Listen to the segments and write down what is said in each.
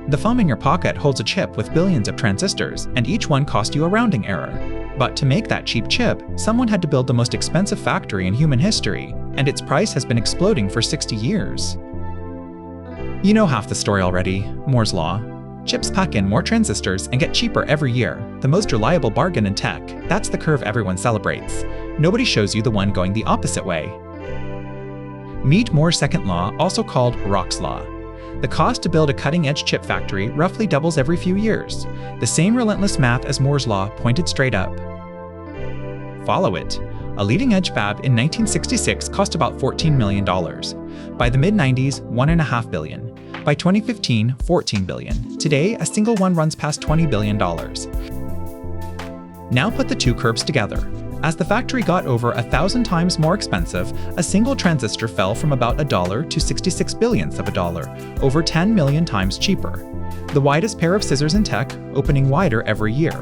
The phone in your pocket holds a chip with billions of transistors, and each one cost you a rounding error. But to make that cheap chip, someone had to build the most expensive factory in human history, and its price has been exploding for 60 years. You know half the story already. Moore's Law. Chips pack in more transistors and get cheaper every year. The most reliable bargain in tech. That's the curve everyone celebrates. Nobody shows you the one going the opposite way. Meet Moore's second law, also called Rock's Law. The cost to build a cutting-edge chip factory roughly doubles every few years. The same relentless math as Moore's Law pointed straight up. Follow it. A leading-edge fab in 1966 cost about $14 million. By the mid-90s, $1.5 billion. By 2015, $14 billion. Today, a single one runs past $20 billion. Now put the two curves together. As the factory got over 1,000 times more expensive, a single transistor fell from about $1 to 66 billionths of a dollar, over 10 million times cheaper. The widest pair of scissors in tech, opening wider every year.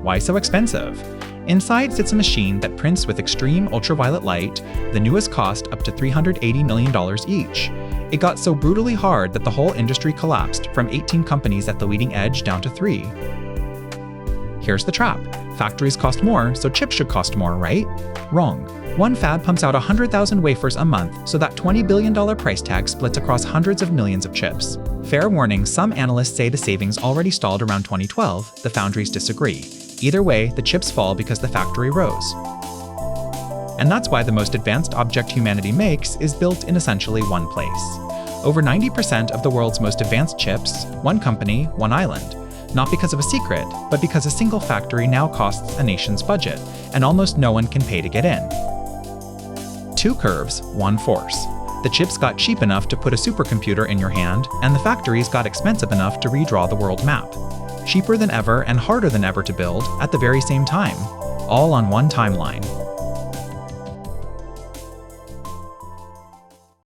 Why so expensive? Inside sits a machine that prints with extreme ultraviolet light, the newest cost up to $380 million each. It got so brutally hard that the whole industry collapsed, from 18 companies at the leading edge down to 3. Here's the trap. Factories cost more, so chips should cost more, right? Wrong. One fab pumps out 100,000 wafers a month, so that $20 billion price tag splits across hundreds of millions of chips. Fair warning, some analysts say the savings already stalled around 2012, the foundries disagree. Either way, the chips fall because the factory rose. And that's why the most advanced object humanity makes is built in essentially one place. Over 90% of the world's most advanced chips, one company, one island. Not because of a secret, but because a single factory now costs a nation's budget, and almost no one can pay to get in. Two curves, one force. The chips got cheap enough to put a supercomputer in your hand, and the factories got expensive enough to redraw the world map. Cheaper than ever and harder than ever to build at the very same time, all on one timeline.